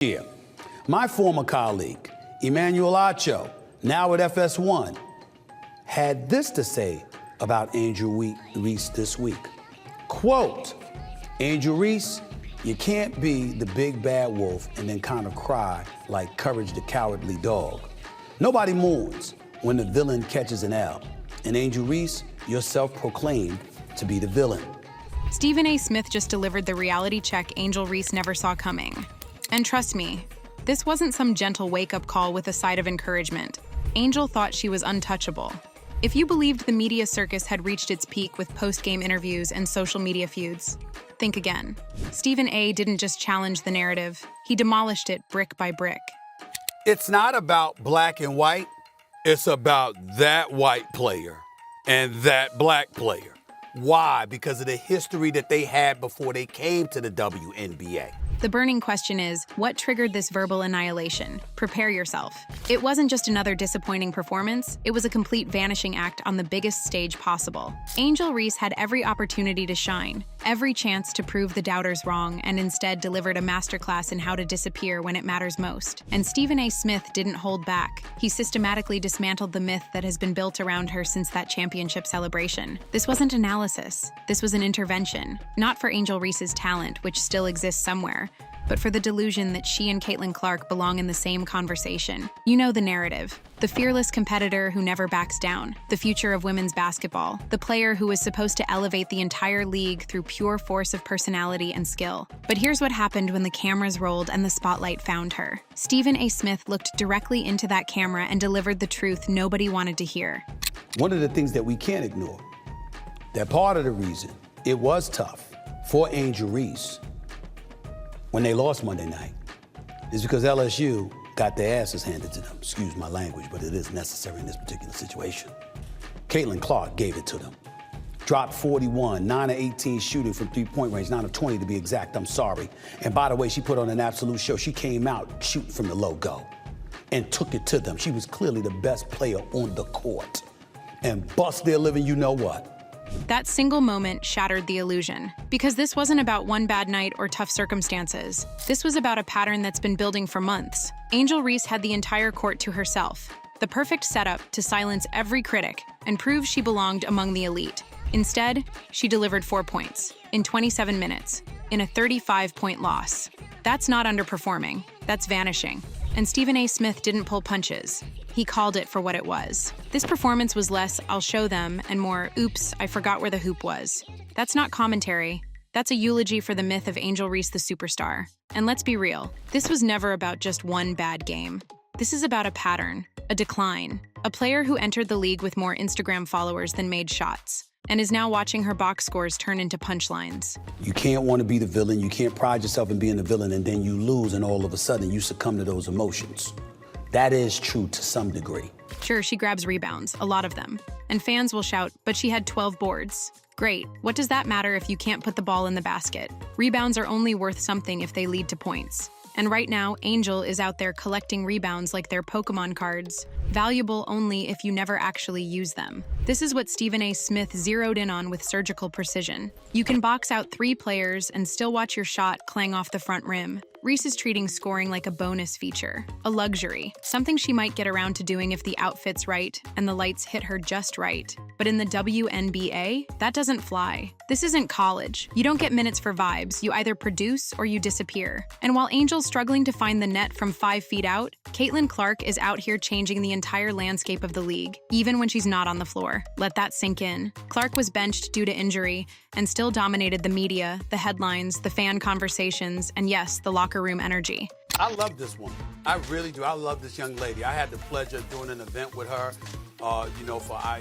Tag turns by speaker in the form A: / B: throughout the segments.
A: year. My former colleague, Emmanuel Acho, now at FS1, had this to say about Angel Reese this week. Quote, Angel Reese, you can't be the big bad wolf and then kind of cry like Courage the Cowardly Dog. Nobody mourns when the villain catches an L. And Angel Reese, you're self-proclaimed to be the villain.
B: Stephen A. Smith just delivered the reality check Angel Reese never saw coming. And trust me, this wasn't some gentle wake-up call with a side of encouragement. Angel thought she was untouchable. If you believed the media circus had reached its peak with post-game interviews and social media feuds, think again. Stephen A. didn't just challenge the narrative, he demolished it brick by brick.
A: It's not about black and white, it's about that white player and that black player. Why? Because of the history that they had before they came to the WNBA.
B: The burning question is, what triggered this verbal annihilation? Prepare yourself. It wasn't just another disappointing performance, it was a complete vanishing act on the biggest stage possible. Angel Reese had every opportunity to shine, every chance to prove the doubters wrong, and instead delivered a masterclass in how to disappear when it matters most. And Stephen A. Smith didn't hold back. He systematically dismantled the myth that has been built around her since that championship celebration. This wasn't analysis. This was an intervention. Not for Angel Reese's talent, which still exists somewhere, but for the delusion that she and Caitlin Clark belong in the same conversation. You know the narrative. The fearless competitor who never backs down. The future of women's basketball. The player who was supposed to elevate the entire league through pure force of personality and skill. But here's what happened when the cameras rolled and the spotlight found her. Stephen A. Smith looked directly into that camera and delivered the truth nobody wanted to hear.
A: One of the things that we can't ignore, that part of the reason it was tough for Angel Reese when they lost Monday night is because LSU got their asses handed to them. Excuse my language, but it is necessary in this particular situation. Caitlin Clark gave it to them. Dropped 41, 9 of 18 shooting from three-point range, 9 of 20 to be exact, I'm sorry. And by the way, she put on an absolute show. She came out shooting from the logo and took it to them. She was clearly the best player on the court. And bust their living, you know what?
B: That single moment shattered the illusion. Because this wasn't about one bad night or tough circumstances. This was about a pattern that's been building for months. Angel Reese had the entire court to herself. The perfect setup to silence every critic and prove she belonged among the elite. Instead, she delivered 4 points in 27 minutes in a 35-point loss. That's not underperforming, that's vanishing. And Stephen A. Smith didn't pull punches. He called it for what it was. This performance was less, I'll show them, and more, oops, I forgot where the hoop was. That's not commentary. That's a eulogy for the myth of Angel Reese the superstar. And let's be real, this was never about just one bad game. This is about a pattern, a decline, a player who entered the league with more Instagram followers than made shots, and is now watching her box scores turn into punchlines.
A: You can't want to be the villain, you can't pride yourself in being the villain, and then you lose, and all of a sudden you succumb to those emotions. That is true to some degree.
B: Sure, she grabs rebounds, a lot of them. And fans will shout, but she had 12 boards. Great, what does that matter if you can't put the ball in the basket? Rebounds are only worth something if they lead to points. And right now, Angel is out there collecting rebounds like they're Pokemon cards, valuable only if you never actually use them. This is what Stephen A. Smith zeroed in on with surgical precision. You can box out 3 players and still watch your shot clang off the front rim. Reese is treating scoring like a bonus feature, a luxury, something she might get around to doing if the outfit's right and the lights hit her just right. But in the WNBA, that doesn't fly. This isn't college. You don't get minutes for vibes. You either produce or you disappear. And while Angel's struggling to find the net from 5 feet out, Caitlin Clark is out here changing the entire landscape of the league, even when she's not on the floor. Let that sink in. Clark was benched due to injury and still dominated the media, the headlines, the fan conversations, and yes, the locker room energy.
A: I love this woman. I really do. I love this young lady. I had the pleasure of doing an event with her,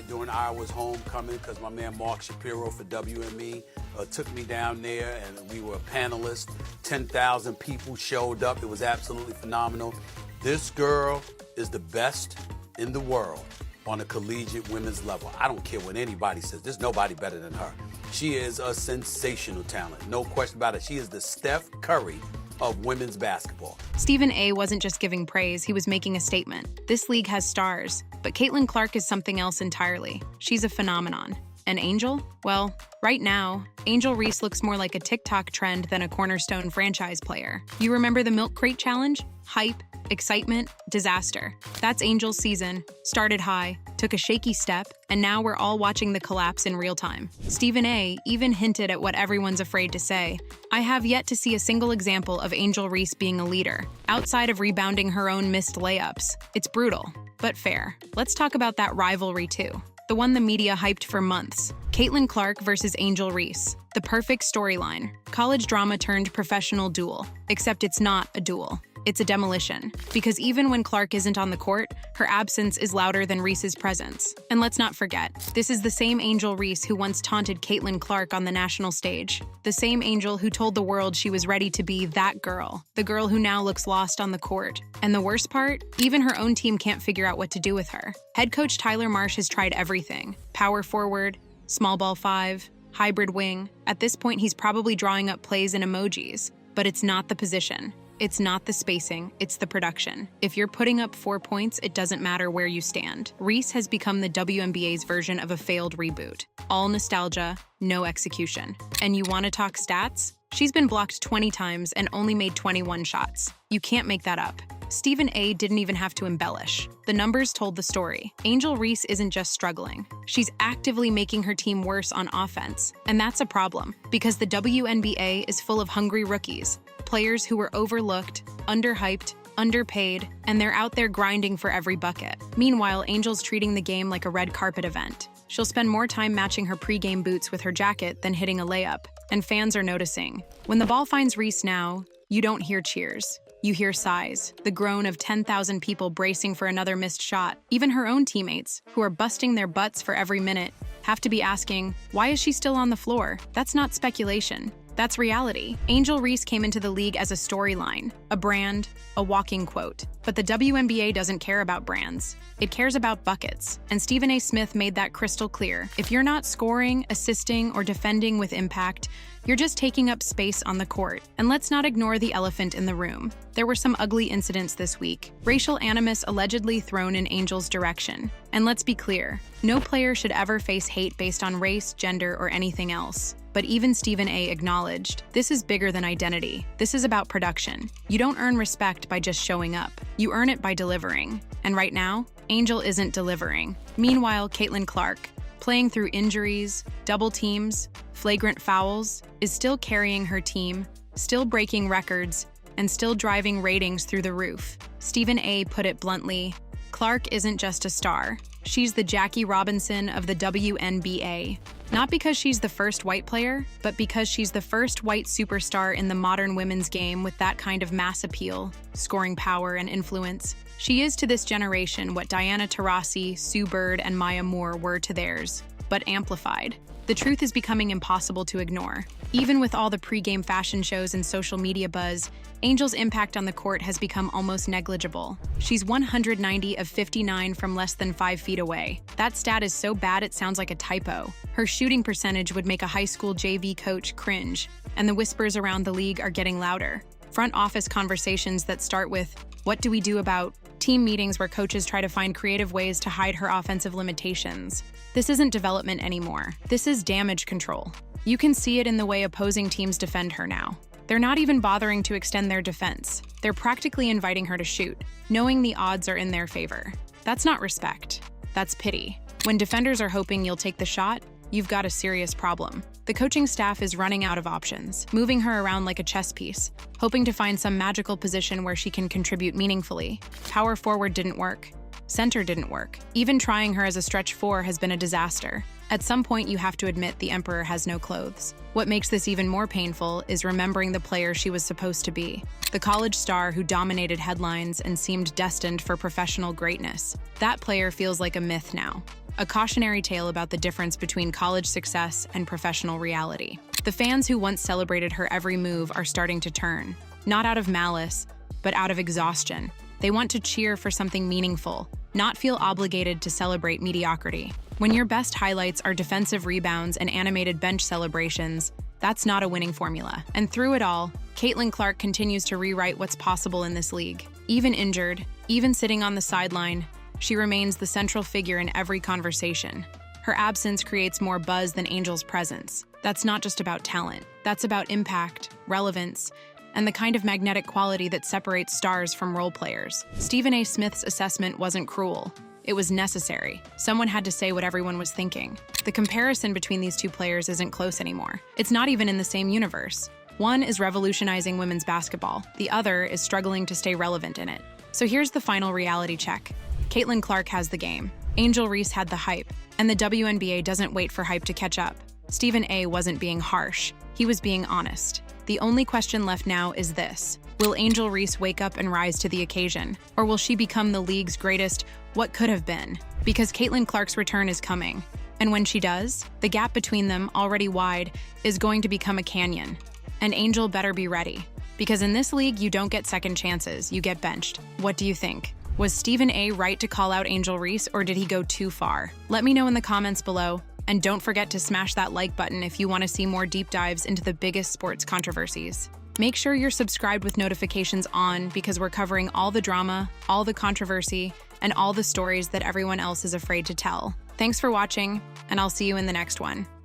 A: during Iowa's homecoming, because my man Mark Shapiro for WME took me down there, and we were a panelist. 10,000 people showed up. It was absolutely phenomenal. This girl is the best in the world on a collegiate women's level. I don't care what anybody says. There's nobody better than her. She is a sensational talent. No question about it. She is the Steph Curry of women's basketball.
B: Stephen A. wasn't just giving praise, he was making a statement. This league has stars, but Caitlin Clark is something else entirely. She's a phenomenon. And Angel? Well, right now, Angel Reese looks more like a TikTok trend than a cornerstone franchise player. You remember the milk crate challenge? Hype, excitement, disaster. That's Angel's season. Started high, took a shaky step, and now we're all watching the collapse in real time. Stephen A. even hinted at what everyone's afraid to say. I have yet to see a single example of Angel Reese being a leader, outside of rebounding her own missed layups. It's brutal, but fair. Let's talk about that rivalry too. The one the media hyped for months. Caitlin Clark versus Angel Reese. The perfect storyline. College drama turned professional duel. Except it's not a duel. It's a demolition. Because even when Clark isn't on the court, her absence is louder than Reese's presence. And let's not forget, this is the same Angel Reese who once taunted Caitlin Clark on the national stage. The same Angel who told the world she was ready to be that girl. The girl who now looks lost on the court. And the worst part? Even her own team can't figure out what to do with her. Head coach Tyler Marsh has tried everything. Power forward, small ball 5, hybrid wing. At this point, he's probably drawing up plays in emojis. But it's not the position. It's not the spacing, it's the production. If you're putting up 4 points, it doesn't matter where you stand. Reese has become the WNBA's version of a failed reboot. All nostalgia, no execution. And you want to talk stats? She's been blocked 20 times and only made 21 shots. You can't make that up. Stephen A. didn't even have to embellish. The numbers told the story. Angel Reese isn't just struggling. She's actively making her team worse on offense. And that's a problem, because the WNBA is full of hungry rookies. Players who were overlooked, underhyped, underpaid, and they're out there grinding for every bucket. Meanwhile, Angel's treating the game like a red carpet event. She'll spend more time matching her pregame boots with her jacket than hitting a layup, and fans are noticing. When the ball finds Reese now, you don't hear cheers. You hear sighs, the groan of 10,000 people bracing for another missed shot. Even her own teammates, who are busting their butts for every minute, have to be asking, why is she still on the floor? That's not speculation. That's reality. Angel Reese came into the league as a storyline, a brand, a walking quote. But the WNBA doesn't care about brands. It cares about buckets. And Stephen A. Smith made that crystal clear. If you're not scoring, assisting, or defending with impact, you're just taking up space on the court. And let's not ignore the elephant in the room. There were some ugly incidents this week. Racial animus allegedly thrown in Angel's direction. And let's be clear, no player should ever face hate based on race, gender, or anything else. But even Stephen A. acknowledged, this is bigger than identity. This is about production. You don't earn respect by just showing up. You earn it by delivering. And right now, Angel isn't delivering. Meanwhile, Caitlin Clark, playing through injuries, double teams, flagrant fouls, is still carrying her team, still breaking records, and still driving ratings through the roof. Stephen A. put it bluntly, Clark isn't just a star. She's the Jackie Robinson of the WNBA. Not because she's the first white player, but because she's the first white superstar in the modern women's game with that kind of mass appeal, scoring power, and influence. She is to this generation what Diana Taurasi, Sue Bird, and Maya Moore were to theirs, but amplified. The truth is becoming impossible to ignore. Even with all the pre-game fashion shows and social media buzz, Angel's impact on the court has become almost negligible. She's 190 of 59 from less than 5 feet away. That stat is so bad it sounds like a typo. Her shooting percentage would make a high school JV coach cringe, and the whispers around the league are getting louder. Front office conversations that start with, what do we do about? Team meetings where coaches try to find creative ways to hide her offensive limitations. This isn't development anymore. This is damage control. You can see it in the way opposing teams defend her now. They're not even bothering to extend their defense. They're practically inviting her to shoot, knowing the odds are in their favor. That's not respect. That's pity. When defenders are hoping you'll take the shot, you've got a serious problem. The coaching staff is running out of options, moving her around like a chess piece, hoping to find some magical position where she can contribute meaningfully. Power forward didn't work. Center didn't work. Even trying her as a stretch 4 has been a disaster. At some point, you have to admit the emperor has no clothes. What makes this even more painful is remembering the player she was supposed to be. The college star who dominated headlines and seemed destined for professional greatness. That player feels like a myth now. A cautionary tale about the difference between college success and professional reality. The fans who once celebrated her every move are starting to turn, not out of malice, but out of exhaustion. They want to cheer for something meaningful, not feel obligated to celebrate mediocrity. When your best highlights are defensive rebounds and animated bench celebrations, that's not a winning formula. And through it all, Caitlin Clark continues to rewrite what's possible in this league. Even injured, even sitting on the sideline, she remains the central figure in every conversation. Her absence creates more buzz than Angel's presence. That's not just about talent. That's about impact, relevance, and the kind of magnetic quality that separates stars from role players. Stephen A. Smith's assessment wasn't cruel. It was necessary. Someone had to say what everyone was thinking. The comparison between these two players isn't close anymore. It's not even in the same universe. One is revolutionizing women's basketball. The other is struggling to stay relevant in it. So here's the final reality check. Caitlin Clark has the game. Angel Reese had the hype. And the WNBA doesn't wait for hype to catch up. Stephen A. wasn't being harsh. He was being honest. The only question left now is this. Will Angel Reese wake up and rise to the occasion? Or will she become the league's greatest what could have been? Because Caitlin Clark's return is coming. And when she does, the gap between them, already wide, is going to become a canyon. And Angel better be ready. Because in this league, you don't get second chances, you get benched. What do you think? Was Stephen A. right to call out Angel Reese, or did he go too far? Let me know in the comments below. And don't forget to smash that like button if you want to see more deep dives into the biggest sports controversies. Make sure you're subscribed with notifications on because we're covering all the drama, all the controversy, and all the stories that everyone else is afraid to tell. Thanks for watching, and I'll see you in the next one.